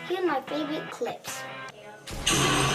Here's my favorite clips. Oh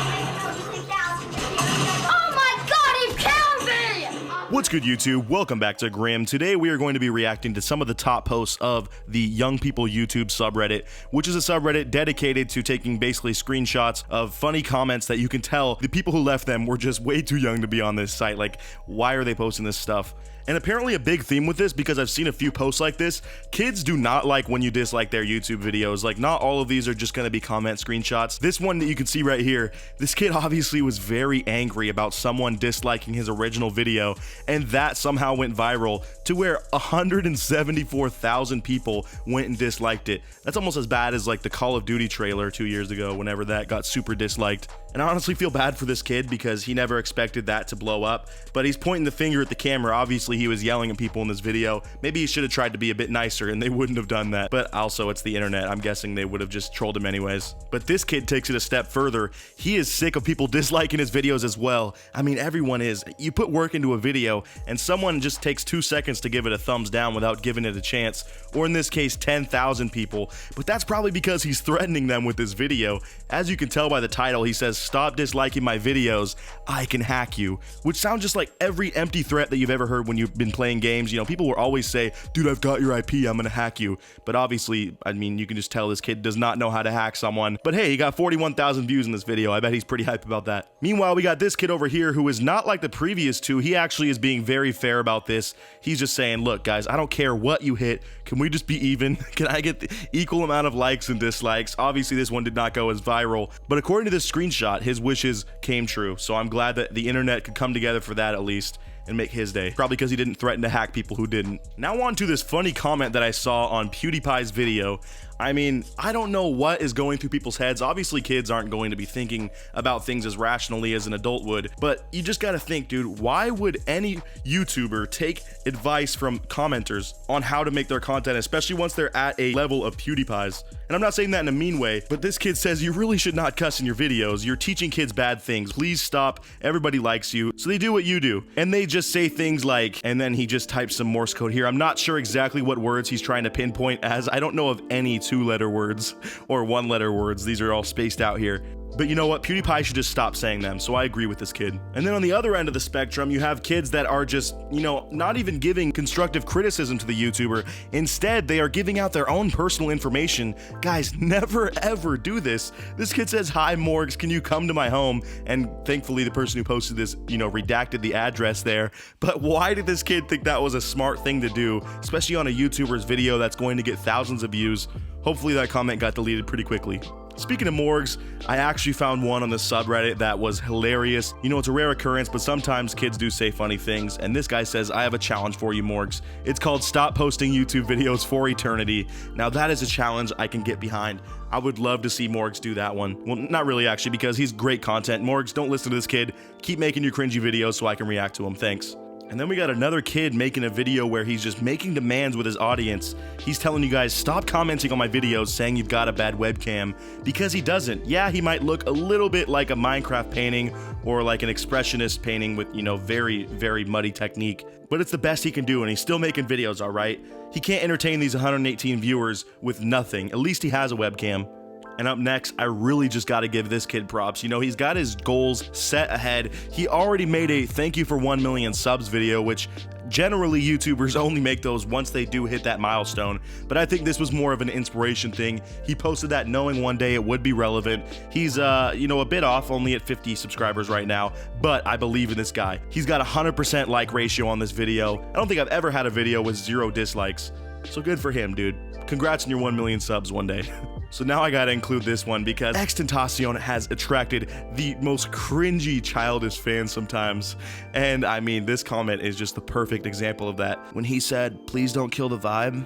my God, he killed me! What's good, YouTube? Welcome back to Grim. Today we are going to be reacting to some of the top posts of the Young People YouTube subreddit, which is a subreddit dedicated to taking basically screenshots of funny comments that you can tell the people who left them were just way too young to be on this site. Like, why are they posting this stuff? And apparently a big theme with this, because I've seen a few posts like this, kids do not like when you dislike their YouTube videos. Like, not all of these are just gonna be comment screenshots. This one that you can see right here, this kid obviously was very angry about someone disliking his original video, and that somehow went viral to where 174,000 people went and disliked it. That's almost as bad as like the Call of Duty trailer 2 years ago, whenever that got super disliked. And I honestly feel bad for this kid because he never expected that to blow up, but he's pointing the finger at the camera. Obviously he was yelling at people in this video. Maybe he should have tried to be a bit nicer and they wouldn't have done that, but also it's the internet. I'm guessing they would have just trolled him anyways. But this kid takes it a step further. He is sick of people disliking his videos as well. I mean, everyone is. You put work into a video and someone just takes 2 seconds to give it a thumbs down without giving it a chance, or in this case 10,000 people, but that's probably because he's threatening them with this video. As you can tell by the title, he says, "Stop disliking my videos, I can hack you," which sounds just like every empty threat that you've ever heard when you've been playing games. You know, people will always say, "Dude, I've got your IP, I'm gonna hack you." But obviously, I mean, you can just tell this kid does not know how to hack someone. But hey, he got 41,000 views in this video. I bet he's pretty hyped about that. Meanwhile, we got this kid over here who is not like the previous two. He actually is being very fair about this. He's just saying, "Look, guys, I don't care what you hit. Can we just be even? Can I get the equal amount of likes and dislikes?" Obviously, this one did not go as viral, but according to this screenshot, his wishes came true. So I'm glad that the internet could come together for that at least and make his day. Probably because he didn't threaten to hack people who didn't. Now on to this funny comment that I saw on PewDiePie's video. I mean, I don't know what is going through people's heads. Obviously, kids aren't going to be thinking about things as rationally as an adult would, but you just gotta think, dude, why would any YouTuber take advice from commenters on how to make their content, especially once they're at a level of PewDiePie's? And I'm not saying that in a mean way, but this kid says you really should not cuss in your videos. You're teaching kids bad things. Please stop. Everybody likes you. So they do what you do. And they just say things like, and then he just types some Morse code here. I'm not sure exactly what words he's trying to pinpoint, as I don't know of any 2-letter words or 1-letter words. These are all spaced out here. But you know what? PewDiePie should just stop saying them, so I agree with this kid. And then on the other end of the spectrum, you have kids that are just, you know, not even giving constructive criticism to the YouTuber. Instead, they are giving out their own personal information. Guys, never ever do this. This kid says, "Hi, Morgz, can you come to my home?" And thankfully, the person who posted this, you know, redacted the address there. But why did this kid think that was a smart thing to do, especially on a YouTuber's video that's going to get thousands of views? Hopefully that comment got deleted pretty quickly. Speaking of Morgz, I actually found one on the subreddit that was hilarious. You know, it's a rare occurrence, but sometimes kids do say funny things, and this guy says, "I have a challenge for you, Morgz. It's called stop posting YouTube videos for eternity." Now that is a challenge I can get behind. I would love to see Morgz do that one. Well, not really actually, because he's great content. Morgz, don't listen to this kid. Keep making your cringy videos so I can react to them. Thanks. And then we got another kid making a video where he's just making demands with his audience. He's telling you guys, stop commenting on my videos saying you've got a bad webcam, because he doesn't. Yeah, he might look a little bit like a Minecraft painting or like an expressionist painting with, you know, very, very muddy technique, but it's the best he can do, and he's still making videos, all right? He can't entertain these 118 viewers with nothing. At least he has a webcam. And up next, I really just got to give this kid props. You know, he's got his goals set ahead. He already made a thank you for 1 million subs video, which generally YouTubers only make those once they do hit that milestone. But I think this was more of an inspiration thing. He posted that knowing one day it would be relevant. He's, you know, a bit off, only at 50 subscribers right now, but I believe in this guy. He's got a 100% like ratio on this video. I don't think I've ever had a video with 0 dislikes. So good for him, dude. Congrats on your 1 million subs one day. So now I gotta include this one because XXXTentacion has attracted the most cringy childish fans sometimes. And I mean, this comment is just the perfect example of that. When he said, "Please don't kill the vibe,"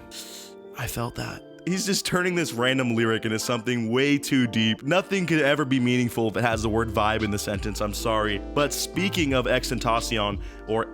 I felt that. He's just turning this random lyric into something way too deep. Nothing could ever be meaningful if it has the word vibe in the sentence, I'm sorry. But speaking of XXXTentacion, or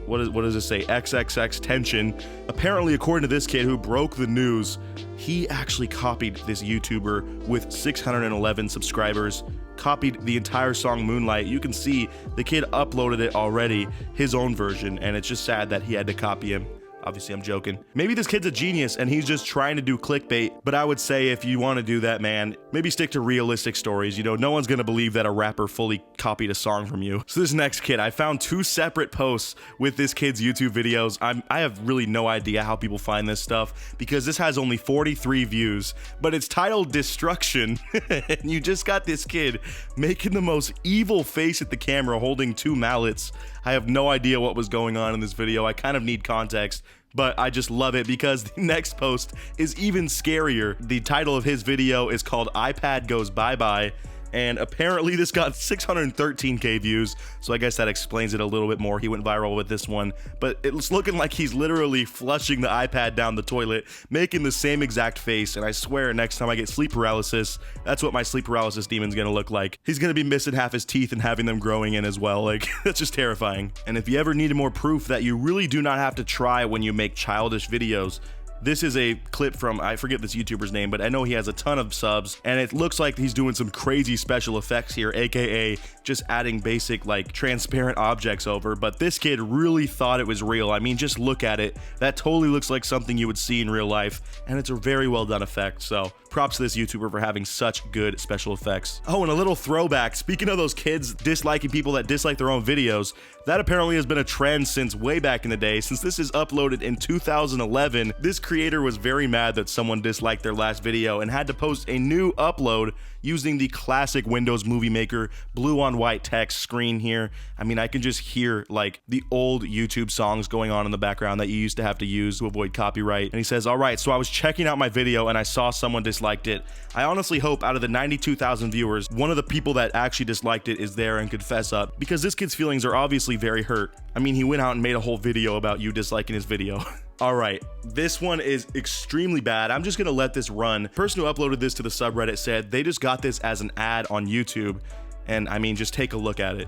what does it say? XXX tension. Apparently, according to this kid who broke the news, he actually copied this YouTuber with 611 subscribers, copied the entire song Moonlight. You can see the kid uploaded it already, his own version, and it's just sad that he had to copy him. Obviously, I'm joking. Maybe this kid's a genius and he's just trying to do clickbait, but I would say if you want to do that, man, maybe stick to realistic stories. You know, no one's gonna believe that a rapper fully copied a song from you. So this next kid, I found 2 separate posts with this kid's YouTube videos. I have really no idea how people find this stuff because this has only 43 views, but it's titled Destruction. And you just got this kid making the most evil face at the camera holding 2 mallets. I have no idea what was going on in this video. I kind of need context, but I just love it because the next post is even scarier. The title of his video is called iPad Goes Bye Bye. And apparently this got 613k views, so I guess that explains it a little bit more. He went viral with this one, but it's looking like he's literally flushing the iPad down the toilet, making the same exact face, and I swear next time I get sleep paralysis, that's what my sleep paralysis demon's gonna look like. He's gonna be missing half his teeth and having them growing in as well. Like, that's just terrifying. And if you ever needed more proof that you really do not have to try when you make childish videos, this is a clip from, I forget this YouTuber's name, but I know he has a ton of subs, and it looks like he's doing some crazy special effects here, aka just adding basic, like, transparent objects over, but this kid really thought it was real. I mean, just look at it. That totally looks like something you would see in real life, and it's a very well done effect, so props to this YouTuber for having such good special effects. Oh, and a little throwback, speaking of those kids disliking people that dislike their own videos, that apparently has been a trend since way back in the day. Since this is uploaded in 2011, this creator was very mad that someone disliked their last video and had to post a new upload using the classic Windows Movie Maker blue on white text screen here. I mean, I can just hear like the old YouTube songs going on in the background that you used to have to use to avoid copyright. And he says, all right, so I was checking out my video and I saw someone disliked it. I honestly hope out of the 92,000 viewers, one of the people that actually disliked it is there and could fess up, because this kid's feelings are obviously very hurt. I mean, he went out and made a whole video about you disliking his video. All right, this one is extremely bad. I'm just gonna let this run. The person who uploaded this to the subreddit said they just got this as an ad on YouTube. And I mean, just take a look at it.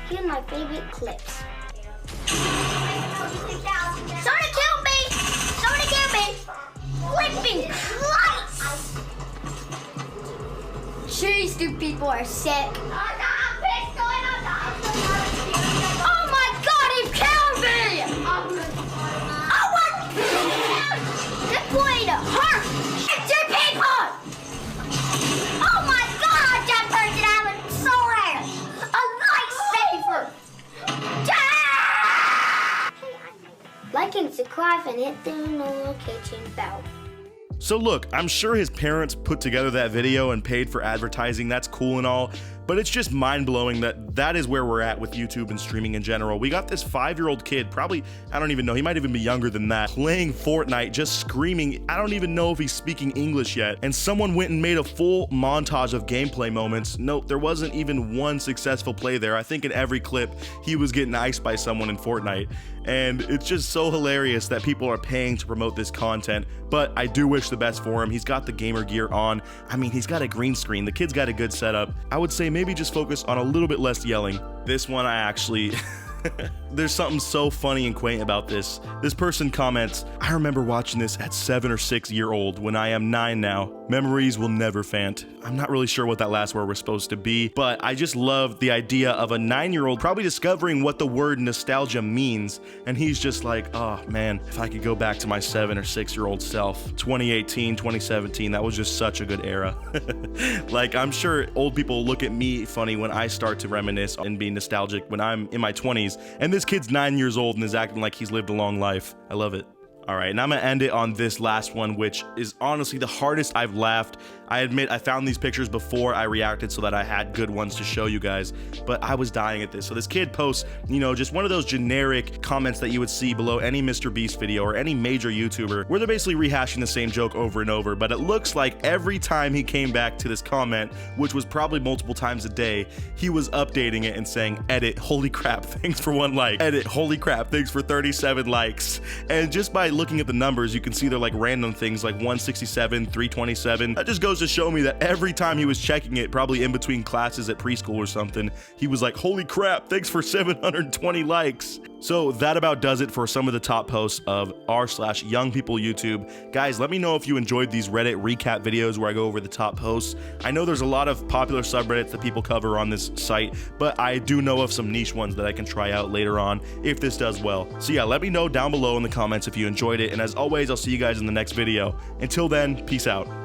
Here's my favorite clips. Somebody kill me! Somebody kill me! Flipping Christ! Jeez, you people are sick. Oh my God, he killed me! Oh my God! This boy to hurt! It's your people! Oh my God, that person have a sword! A lightsaber! Like and subscribe and hit the notification bell. So look, I'm sure his parents put together that video and paid for advertising. That's cool and all, but it's just mind-blowing that that is where we're at with YouTube and streaming in general. We got this 5-year-old kid, probably, I don't even know, he might even be younger than that, playing Fortnite, just screaming. I don't even know if he's speaking English yet. And someone went and made a full montage of gameplay moments. Nope, there wasn't even one successful play there. I think in every clip, he was getting iced by someone in Fortnite. And it's just so hilarious that people are paying to promote this content, but I do wish the best for him. He's got the gamer gear on. I mean, he's got a green screen. The kid's got a good setup. I would say maybe just focus on a little bit less yelling. This one I actually... There's something so funny and quaint about this. This person comments, I remember watching this at 7 or 6 year old when I am 9 now. Memories will never fant. I'm not really sure what that last word was supposed to be, but I just love the idea of a 9-year-old probably discovering what the word nostalgia means. And he's just like, oh man, if I could go back to my 7 or 6 year old self, 2018, 2017, that was just such a good era. Like, I'm sure old people look at me funny when I start to reminisce and be nostalgic when I'm in my 20s. And this kid's 9 years old and is acting like he's lived a long life. I love it. All right, and I'm gonna end it on this last one, which is honestly the hardest I've laughed. I admit I found these pictures before I reacted so that I had good ones to show you guys, but I was dying at this. So this kid posts, you know, just one of those generic comments that you would see below any Mr. Beast video or any major YouTuber, where they're basically rehashing the same joke over and over, but it looks like every time he came back to this comment, which was probably multiple times a day, he was updating it and saying, edit, holy crap, thanks for 1 like. Edit, holy crap, thanks for 37 likes. And just by looking at the numbers, you can see they're like random things like 167, 327. That just goes to show me that every time he was checking it, probably in between classes at preschool or something, he was like, holy crap, thanks for 720 likes. So that about does it for some of the top posts of r/YoungPeopleYouTube. Guys, let me know if you enjoyed these Reddit recap videos where I go over the top posts. I know there's a lot of popular subreddits that people cover on this site, but I do know of some niche ones that I can try out later on if this does well. So yeah, let me know down below in the comments if you enjoyed it, and as always, I'll see you guys in the next video. Until then, peace out.